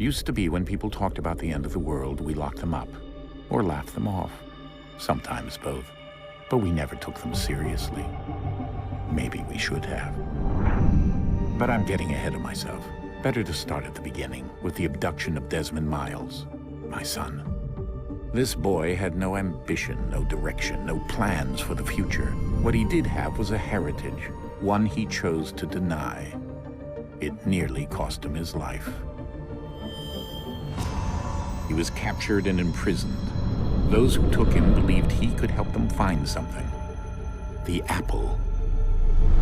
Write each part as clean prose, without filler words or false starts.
Used to be when people talked about the end of the world, we locked them up, or laughed them off. Sometimes both. But we never took them seriously. Maybe we should have. But I'm getting ahead of myself. Better to start at the beginning, with the abduction of Desmond Miles, my son. This boy had no ambition, no direction, no plans for the future. What he did have was a heritage, one he chose to deny. It nearly cost him his life. He was captured and imprisoned. Those who took him believed he could help them find something. The apple.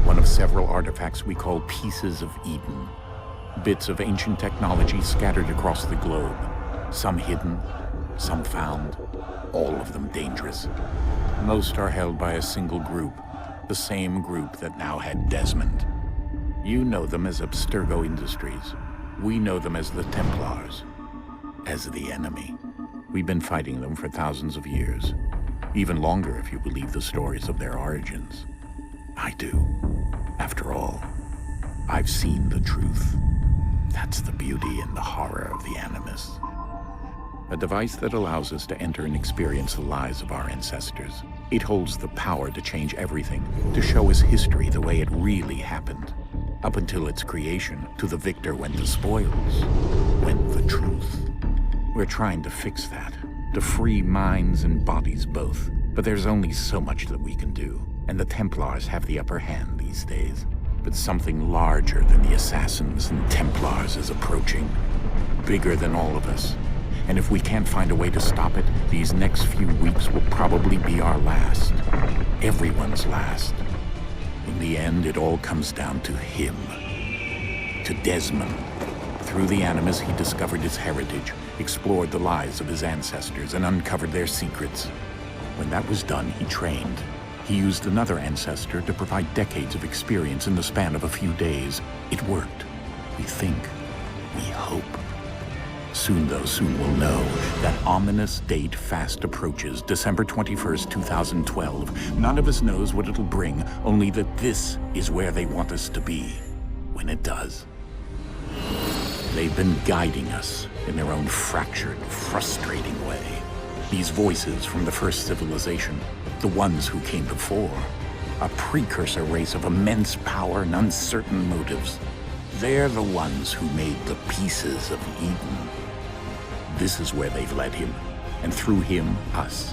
One of several artifacts we call pieces of Eden. Bits of ancient technology scattered across the globe. Some hidden, some found, all of them dangerous. Most are held by a single group, the same group that now had Desmond. You know them as Abstergo Industries. We know them as the Templars, as the enemy. We've been fighting them for thousands of years, even longer if you believe the stories of their origins. I do. After all, I've seen the truth. That's the beauty and the horror of the Animus. A device that allows us to enter and experience the lives of our ancestors. It holds the power to change everything, to show us history the way it really happened. Up until its creation, to the victor went the spoils, went the truth. We're trying to fix that, to free minds and bodies both. But there's only so much that we can do, and the Templars have the upper hand these days. But something larger than the Assassins and Templars is approaching, bigger than all of us. And if we can't find a way to stop it, these next few weeks will probably be our last. Everyone's last. In the end, it all comes down to him. To Desmond. Through the Animus, he discovered his heritage, explored the lives of his ancestors, and uncovered their secrets. When that was done, he trained. He used another ancestor to provide decades of experience in the span of a few days. It worked. We think. We hope. Soon, though, soon we'll know. That ominous date fast approaches, December 21st, 2012. None of us knows what it'll bring, only that this is where they want us to be, when it does. They've been guiding us in their own fractured, frustrating way. These voices from the first civilization, the ones who came before, a precursor race of immense power and uncertain motives. They're the ones who made the pieces of Eden. This is where they've led him, and through him, us.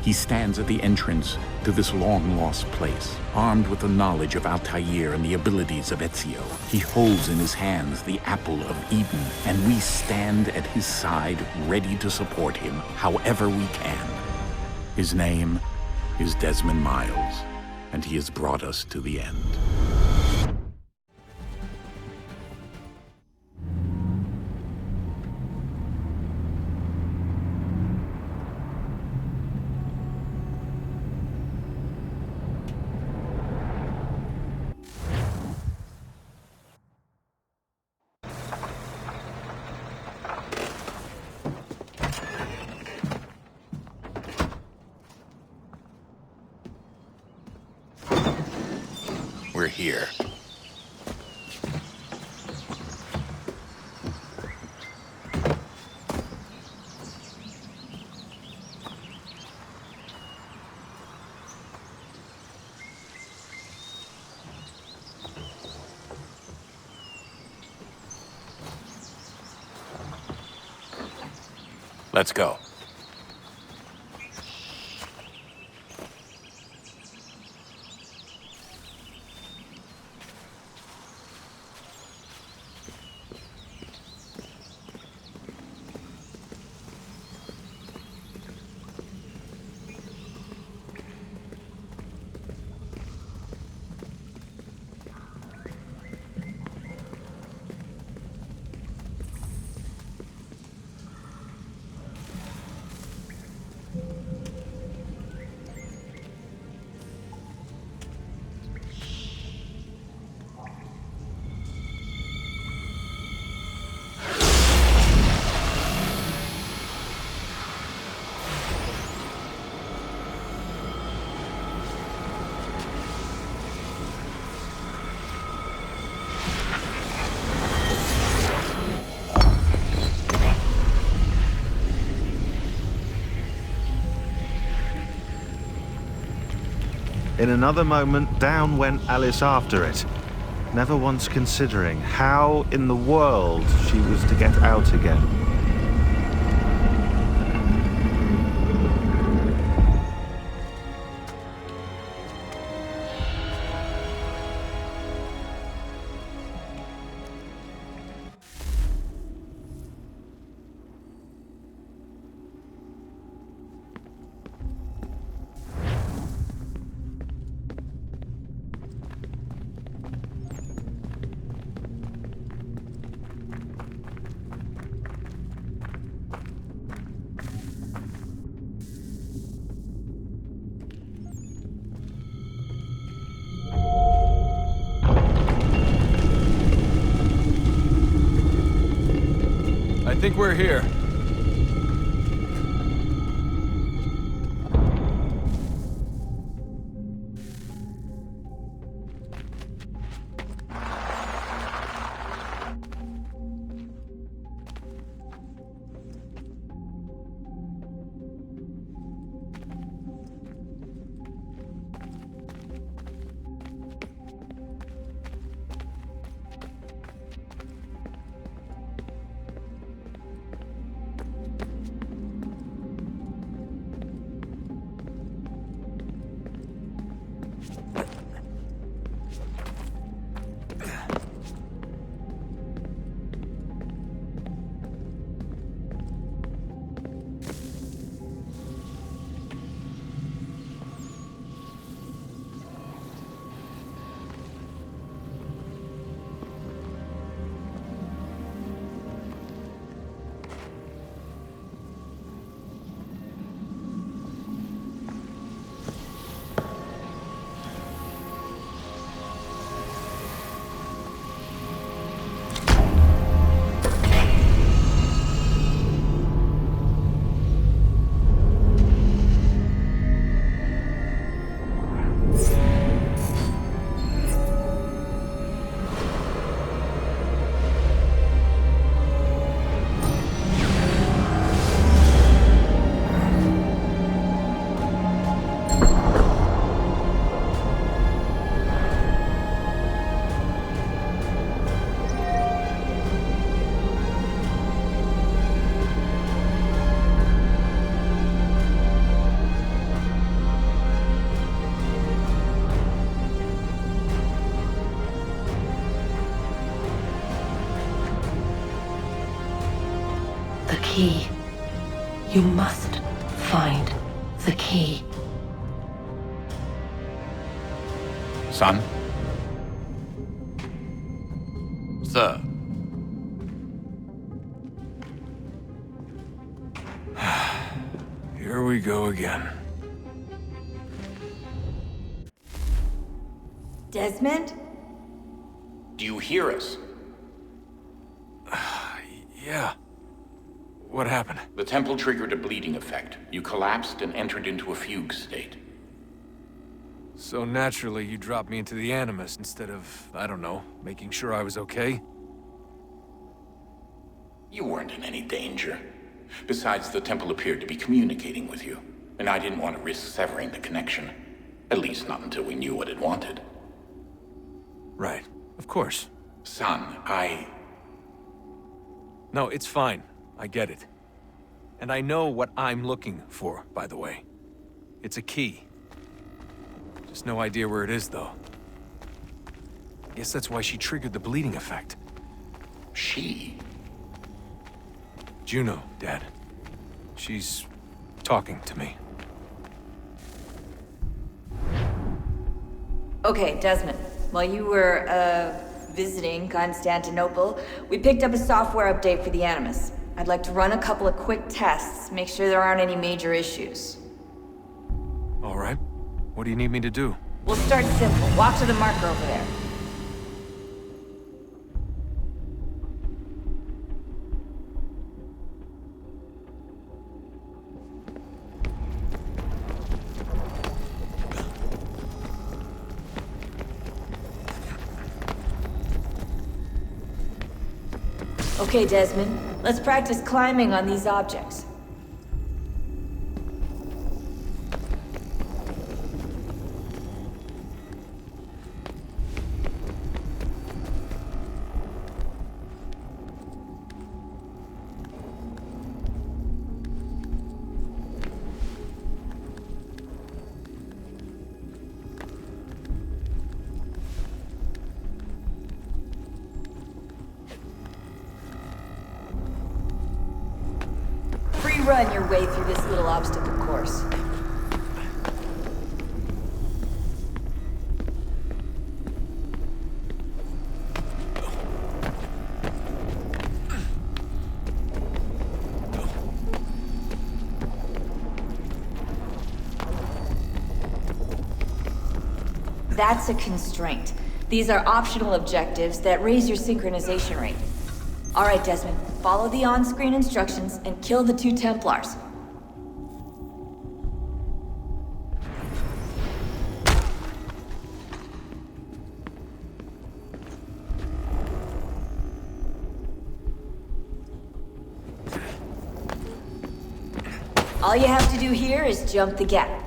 He stands at the entrance to this long-lost place, armed with the knowledge of Altair and the abilities of Ezio. He holds in his hands the apple of Eden, and we stand at his side, ready to support him however we can. His name is Desmond Miles, and he has brought us to the end. We're here. Let's go. In another moment, down went Alice after it, never once considering how in the world she was to get out again. I think we're here. The key. You must find the key. Son? Sir. Here we go again. Desmond? Do you hear us? Yeah. What happened? The temple triggered a bleeding effect. You collapsed and entered into a fugue state. So naturally, you dropped me into the Animus instead of, I don't know, making sure I was okay? You weren't in any danger. Besides, the temple appeared to be communicating with you, and I didn't want to risk severing the connection. At least not until we knew what it wanted. Right. Of course. Son, No, it's fine. I get it. And I know what I'm looking for, by the way. It's a key. Just no idea where it is, though. Guess that's why she triggered the bleeding effect. She? Juno, Dad. She's talking to me. Okay, Desmond. While you were, visiting Constantinople, we picked up a software update for the Animus. I'd like to run a couple of quick tests, make sure there aren't any major issues. All right. What do you need me to do? We'll start simple. Walk to the marker over there. Okay, Desmond. Let's practice climbing on these objects. run your way through this little obstacle course. That's a constraint. These are optional objectives that raise your synchronization rate. All right, Desmond, follow the on-screen instructions and kill the 2 Templars. All you have to do here is jump the gap.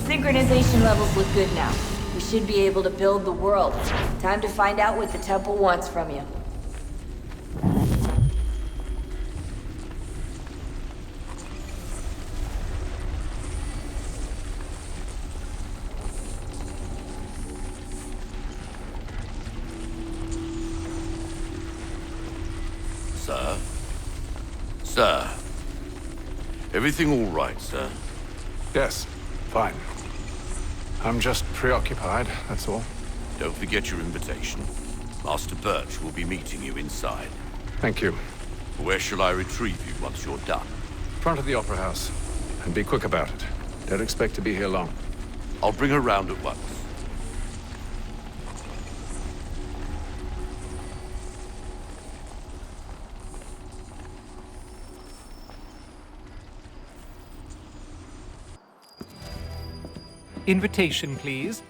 Synchronization levels look good now. We should be able to build the world. Time to find out what the temple wants from you. Sir? Sir? Everything all right, sir? Yes, fine. I'm just preoccupied, that's all. Don't forget your invitation. Master Birch will be meeting you inside. Thank you. Where shall I retrieve you once you're done? Front of the Opera House. And be quick about it. Don't expect to be here long. I'll bring her round at once. Invitation, please.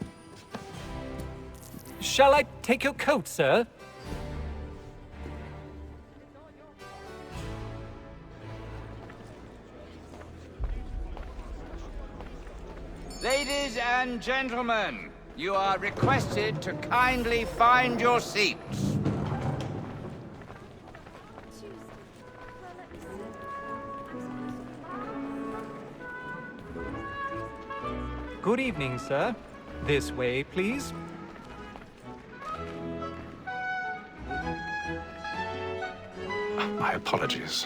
Shall I take your coat, sir? Ladies and gentlemen, you are requested to kindly find your seats. Good evening, sir. This way, please. My apologies.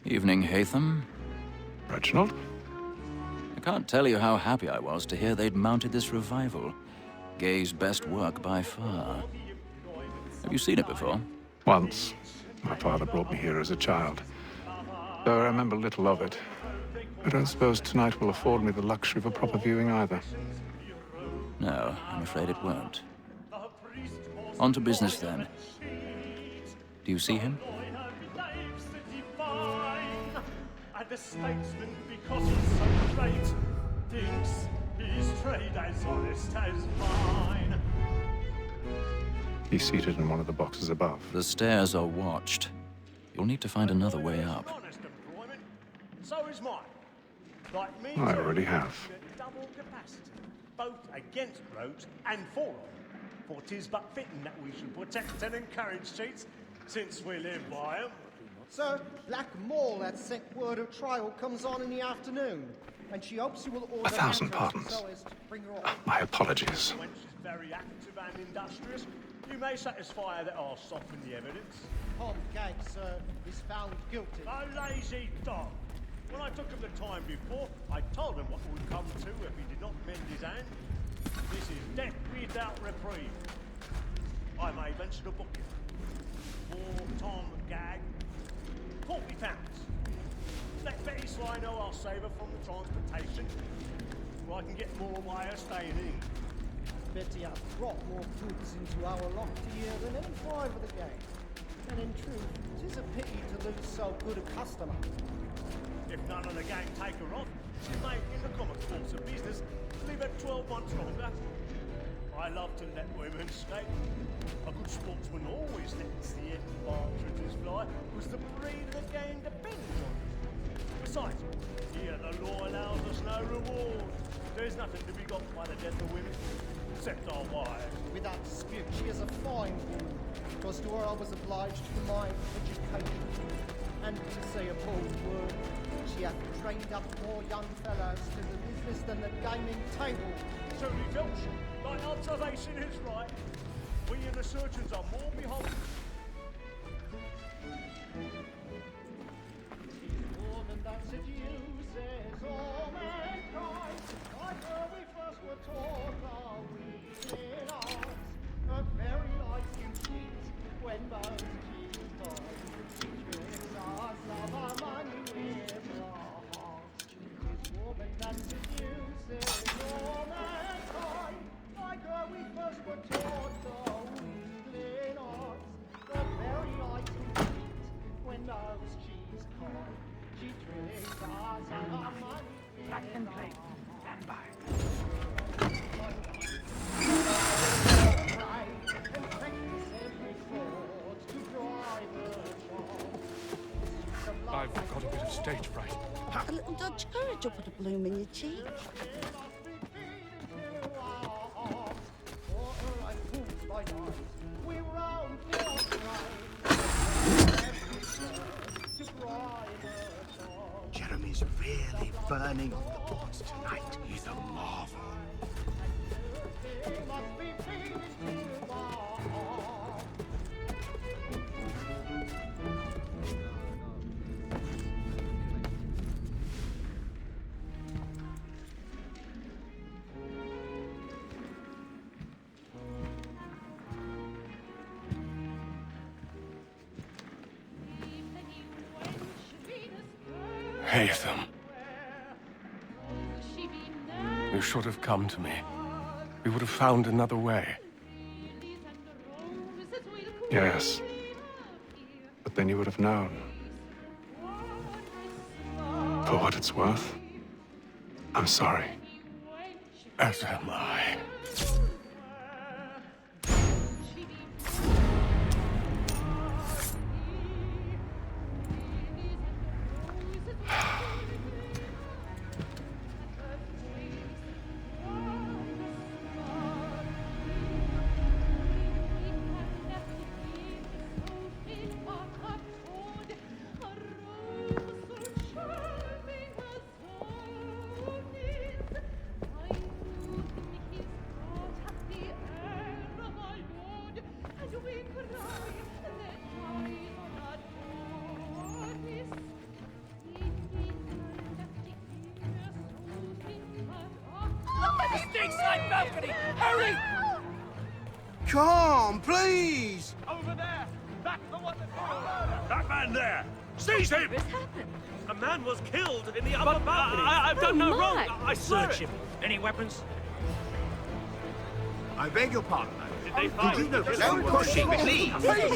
Evening, Hatham. Reginald? I can't tell you how happy I was to hear they'd mounted this revival. Gay's best work by far. Have you seen it before? Once. My father brought me here as a child. Though I remember little of it. I don't suppose tonight will afford me the luxury of a proper viewing either. No, I'm afraid it won't. On to business, then. Do you see him? The statesman, because he's so great, thinks his trade as honest as mine. He's seated in one of the boxes above. The stairs are watched. You'll need to find another way up. Honest employment, so is mine. Like me, I already have. double capacity, both against rogues and for them. For 'tis but fitting that we should protect and encourage cheats, since we live by 'em. Sir, Black Mall had sent word her trial comes on in the afternoon, and she hopes you will order 1,000 matters pardons. so as to bring her on. My apologies. When she's very active and industrious, you may satisfy her that I'll soften the evidence. Tom Gag, sir, is found guilty. A lazy dog. When I took him the time before, I told him what would come to if he did not mend his hand. This is death without reprieve. I may venture to book him. For Tom Gag, £40. Let Betty Sly know I'll save her from the transportation. So I can get more way of staying in. Betty has brought more goods into our loft here than any five of the gang. And in truth, it is a pity to lose so good a customer. If none of the gang take her off, she may, in the common course of business, live at 12 months longer. I love to let women skate. A good sportsman always lets the empty partridges fly, because the breed of the game depends on it. Besides, here the law allows us no reward. There's nothing to be got by the death of women, except our wives. Without dispute, she is a fine woman, because to her I was obliged for my education. And to say a bold word, she hath trained up more young fellows to the business than the gaming table. Truly, Filch, thy observation is right. We and the surgeons are more beholden. More than that seduces all mankind. Like where we first were taught our weaving arts, a very light you cheat when most cheat boys. Tricks us of our money with our hearts. It's woman that seduces all mankind. Like where we first were taught our weaving arts, a very light you cheat when most cheats coy. She tricks us of our money with our hearts. Stand by. I've got a bit of stage fright. A little dodge courage will put a bloom in your cheek. Jeremy's really burning on the boards tonight. He's a marvel. Haytham. You should have come to me. We would have found another way. Yes. But then you would have known. For what it's worth, I'm sorry. As am I. Stateside balcony! Hurry! Come, please! Over there! That's the one that... That man there! Seize him! What's happened? A man was killed in the upper balcony. I've done no wrong. I swear Search it. him. Any weapons? I beg your pardon. Did they find? Did you know? Don't push him, please! Please!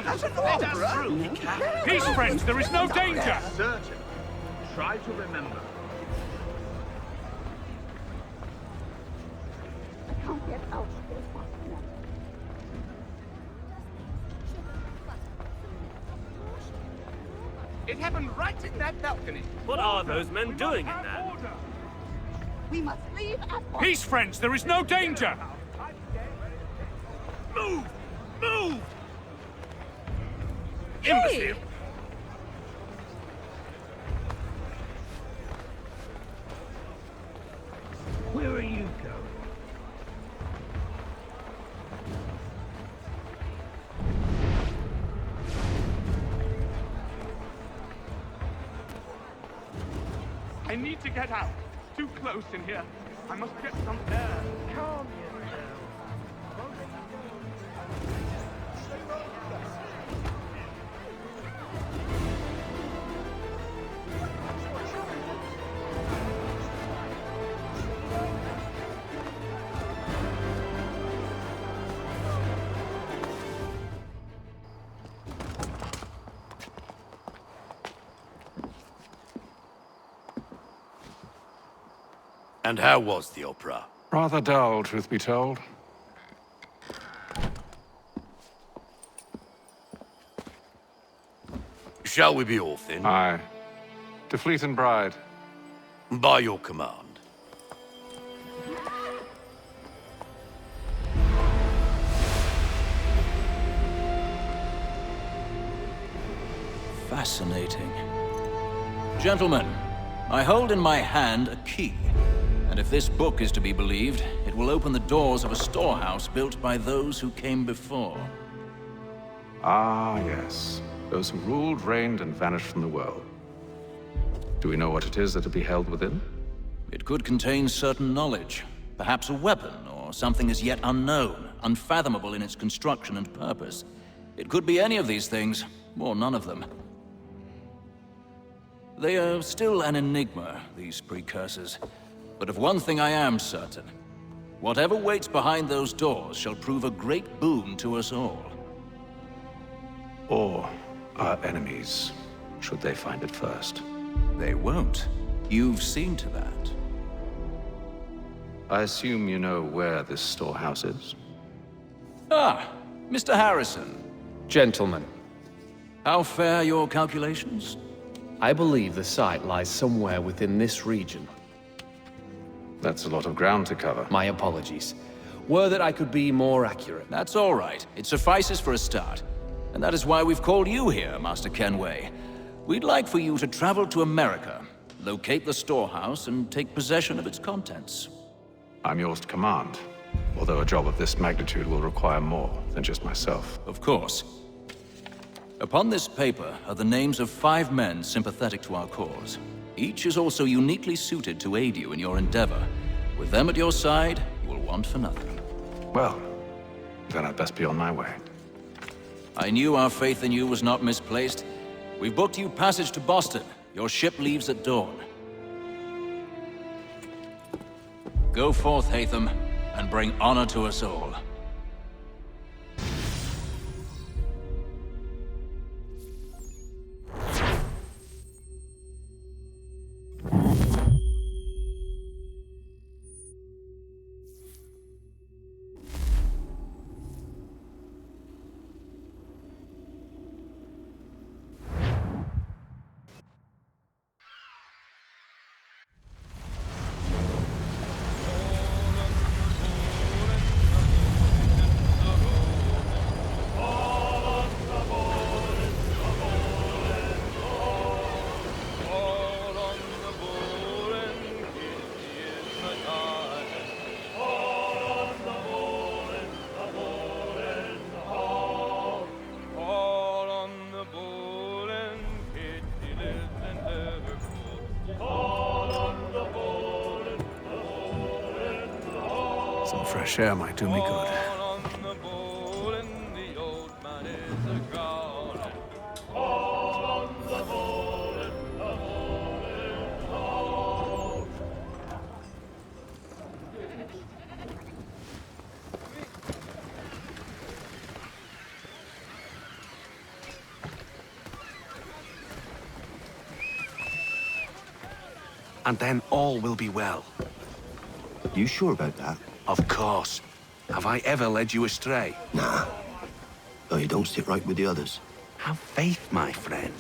That's an order! Peace, friends, there is no danger! Certain. Try to remember. I can't get out of here fast enough. It happened right in that balcony. What are those men doing in there? We must leave at once. Peace, friends, there is no danger! Move! Move! Hey! Imbecile! Where are you going? I need to get out. Too close in here. I must get some air. Calm yourself. And how was the opera? Rather dull, truth be told. Shall we be off then? Aye. To Fleet and Bride. By your command. Fascinating. Gentlemen, I hold in my hand a key. And if this book is to be believed, it will open the doors of a storehouse built by those who came before. Ah, yes. Those who ruled, reigned, and vanished from the world. Do we know what it is that will be held within? It could contain certain knowledge. Perhaps a weapon, or something as yet unknown, unfathomable in its construction and purpose. It could be any of these things, or none of them. They are still an enigma, these precursors. But of one thing I am certain. Whatever waits behind those doors shall prove a great boon to us all. Or our enemies, should they find it first. They won't. You've seen to that. I assume you know where this storehouse is? Ah, Mr. Harrison. Gentlemen. How fare your calculations? I believe the site lies somewhere within this region. That's a lot of ground to cover. My apologies. Were that I could be more accurate. That's all right. It suffices for a start. And that is why we've called you here, Master Kenway. We'd like for you to travel to America, locate the storehouse, and take possession of its contents. I'm yours to command, although a job of this magnitude will require more than just myself. Of course. Upon this paper are the names of 5 men sympathetic to our cause. Each is also uniquely suited to aid you in your endeavor. With them at your side, you will want for nothing. Well, then I'd best be on my way. I knew our faith in you was not misplaced. We've booked you passage to Boston. Your ship leaves at dawn. Go forth, Hatham, and bring honor to us all. Some fresh air might do me good. And then all will be well. You sure about that? Of course. Have I ever led you astray? Nah. Though you don't sit right with the others. Have faith, my friend.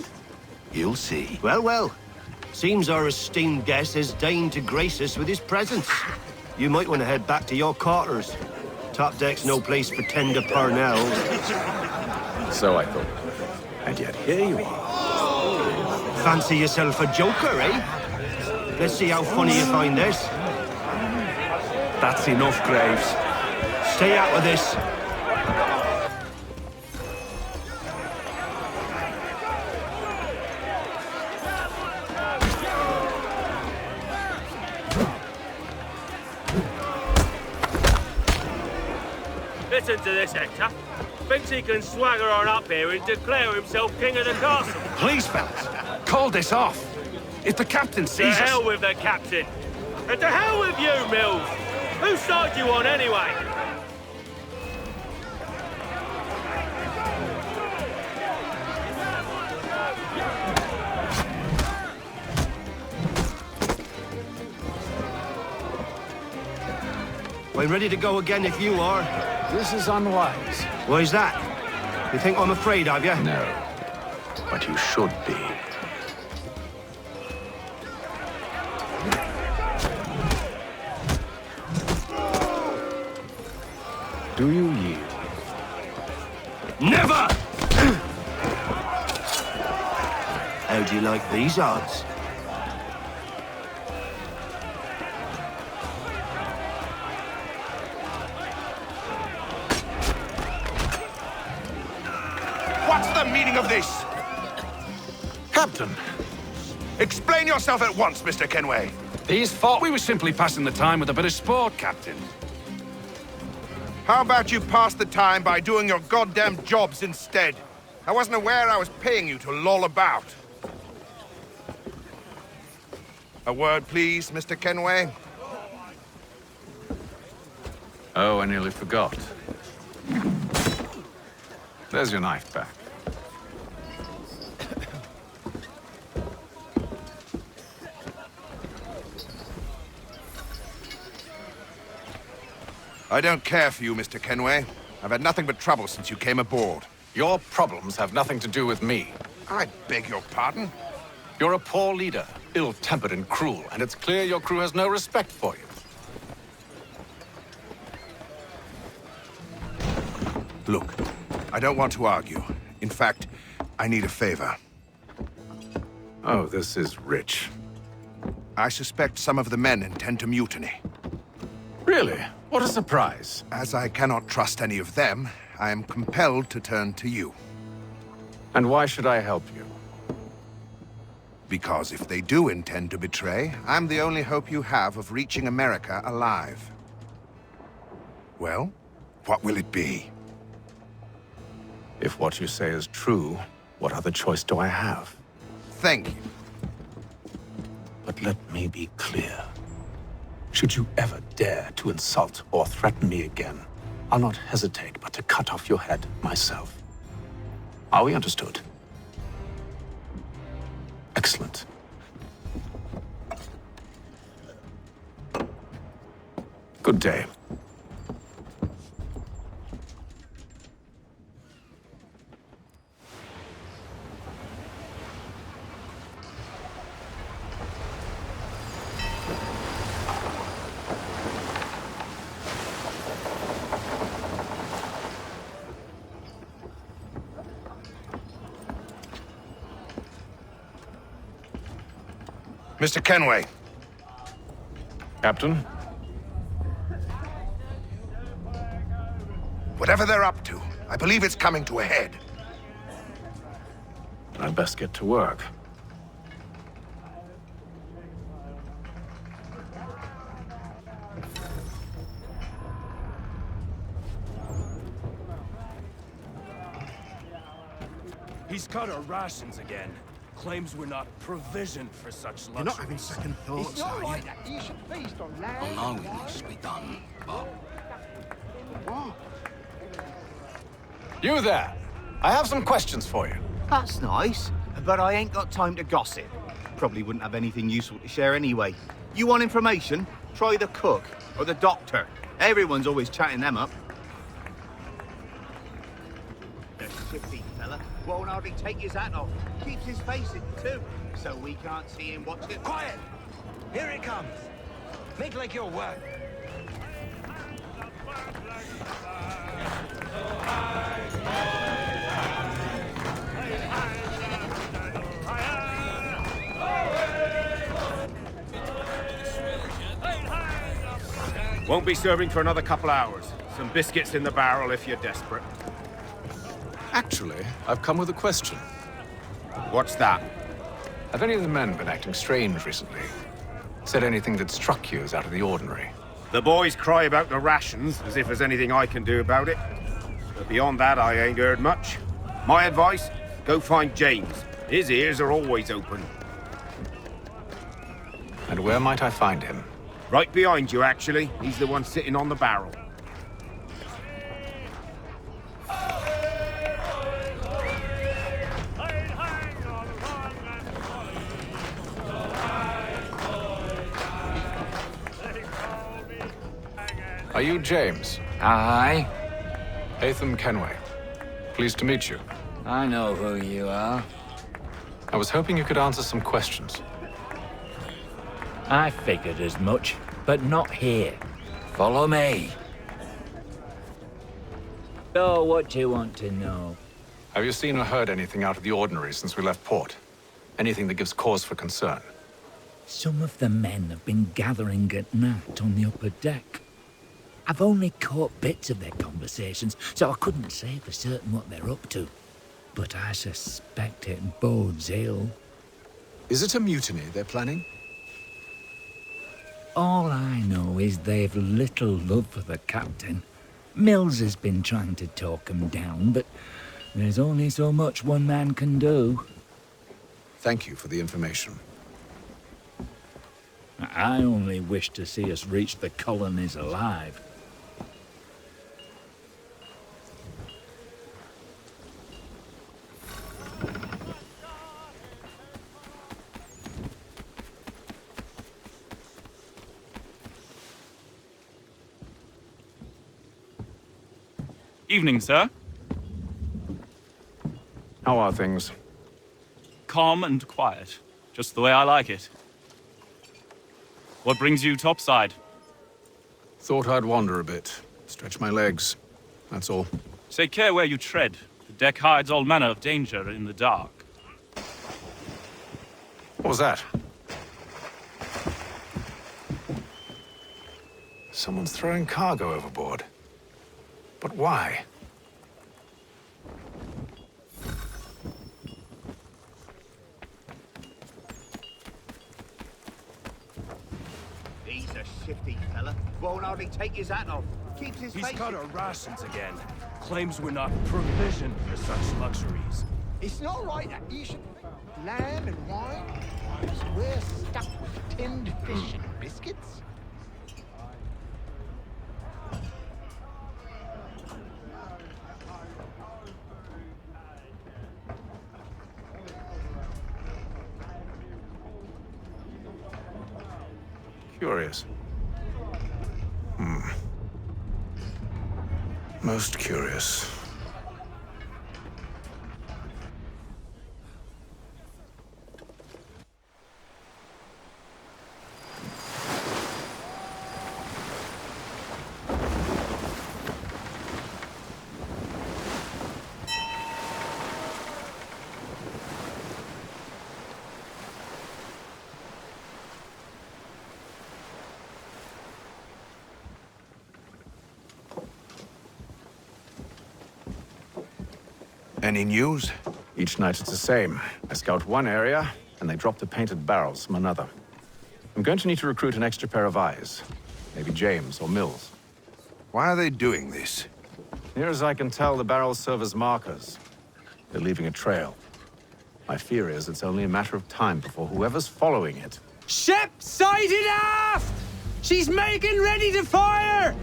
You'll see. Well, well. Seems our esteemed guest has deigned to grace us with his presence. You might want to head back to your quarters. Top deck's no place for tender parnells. So I thought. And yet here you are. Fancy yourself a joker, eh? Let's see how funny you find this. That's enough, Graves. Stay out of this. Listen to this, Hector. Thinks he can swagger on up here and declare himself king of the castle. Please, fellas, call this off. If the captain sees us... To hell with the captain. And to hell with you, Mills. Whose side you on, anyway? We're ready to go again if you are. This is unwise. Why's that? You think I'm afraid of you? No. But you should be. Do you yield? Never! How do you like these odds? What's the meaning of this? Captain! Explain yourself at once, Mr. Kenway. These thought we were simply passing the time with a bit of sport, Captain. How about you pass the time by doing your goddamn jobs instead? I wasn't aware I was paying you to loll about. A word, please, Mr. Kenway. Oh, I nearly forgot. There's your knife back. I don't care for you, Mr. Kenway. I've had nothing but trouble since you came aboard. Your problems have nothing to do with me. I beg your pardon? You're a poor leader, ill-tempered and cruel, and it's clear your crew has no respect for you. Look, I don't want to argue. In fact, I need a favor. Oh, this is rich. I suspect some of the men intend to mutiny. Really? What a surprise. As I cannot trust any of them, I am compelled to turn to you. And why should I help you? Because if they do intend to betray, I'm the only hope you have of reaching America alive. Well, what will it be? If what you say is true, what other choice do I have? Thank you. But let me be clear. Should you ever dare to insult or threaten me again, I'll not hesitate but to cut off your head myself. Are we understood? Excellent. Good day. Mr. Kenway. Captain? Whatever they're up to, I believe it's coming to a head. I'd best get to work. He's cut our rations again. Claims we're not provisioned for such luxuries. You're not having second thoughts, It's not are right you? that you should feast on land. I know it must be done, but... What? You there! I have some questions for you. That's nice, but I ain't got time to gossip. Probably wouldn't have anything useful to share anyway. You want information? Try the cook or the doctor. Everyone's always chatting them up. The shifty fella won't hardly take his hat off. Keeps his face in too, so we can't see him watch it. Quiet! Here it comes. Make like your work. Won't be serving for another couple hours. Some biscuits in the barrel if you're desperate. Actually, I've come with a question. What's that? Have any of the men been acting strange recently? Said anything that struck you as out of the ordinary? The boys cry about the rations, as if there's anything I can do about it. But beyond that, I ain't heard much. My advice, go find James. His ears are always open. And where might I find him? Right behind you, actually. He's the one sitting on the barrel. Are Are you James? Aye. Hatham Kenway. Pleased to meet you. I know who you are. I was hoping you could answer some questions. I figured as much, but not here. Follow me. So, what do you want to know? Have you seen or heard anything out of the ordinary since we left port? Anything that gives cause for concern? Some of the men have been gathering at night on the upper deck. I've only caught bits of their conversations, so I couldn't say for certain what they're up to. But I suspect it bodes ill. Is it a mutiny they're planning? All I know is they've little love for the captain. Mills has been trying to talk him down, but there's only so much one man can do. Thank you for the information. I only wish to see us reach the colonies alive. Evening, sir. How are things? Calm and quiet. Just the way I like it. What brings you topside? Thought I'd wander a bit. Stretch my legs. That's all. Take care where you tread. The deck hides all manner of danger in the dark. What was that? Someone's throwing cargo overboard. But why? He's a shifty fella. Won't hardly take his hat off. Keeps his He's face... cut our rations again. Claims we're not provisioned for such luxuries. It's not right that you should lamb and wine, whilst we're stuck with tinned fish and biscuits. Curious. Most curious. Any news? Each night it's the same. I scout one area, and they drop the painted barrels from another. I'm going to need to recruit an extra pair of eyes. Maybe James or Mills. Why are they doing this? Near as I can tell, the barrels serve as markers. They're leaving a trail. My fear is it's only a matter of time before whoever's following it... Ship sighted aft! She's making ready to fire!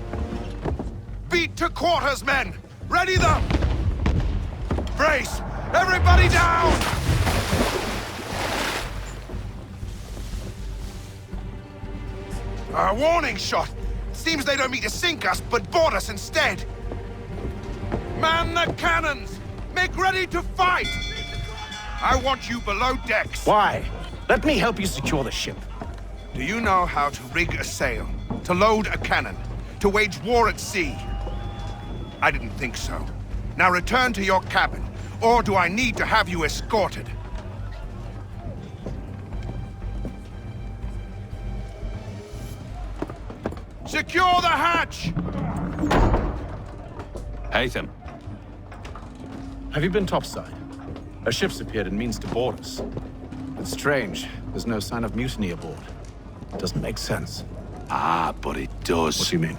Beat to quarters, men! Ready them! Brace! Everybody down! A warning shot! Seems they don't mean to sink us, but board us instead! Man the cannons! Make ready to fight! I want you below decks! Why? Let me help you secure the ship. Do you know how to rig a sail? To load a cannon? To wage war at sea? I didn't think so. Now return to your cabin, or do I need to have you escorted? Secure the hatch! Hatham. Have you been topside? A ship's appeared and means to board us. It's strange. There's no sign of mutiny aboard. It doesn't make sense. Ah, but it does. What do you mean?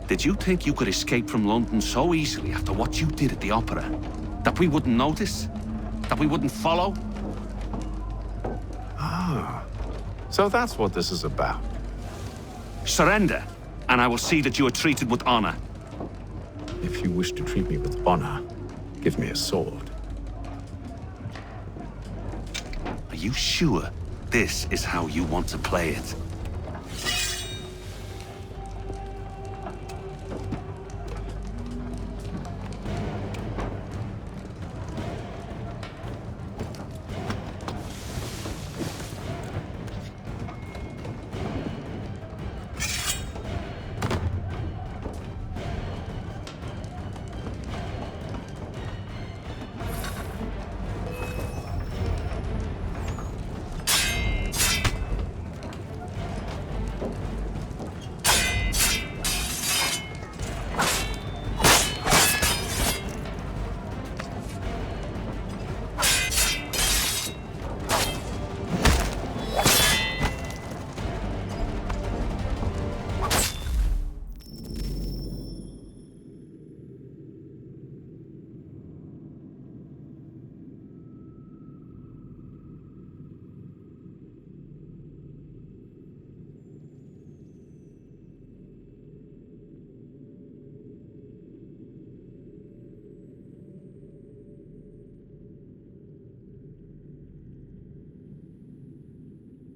Did you think you could escape from London so easily after what you did at the opera? That we wouldn't notice? That we wouldn't follow? Ah. So that's what this is about. Surrender, and I will see that you are treated with honor. If you wish to treat me with honor, give me a sword. Are you sure this is how you want to play it?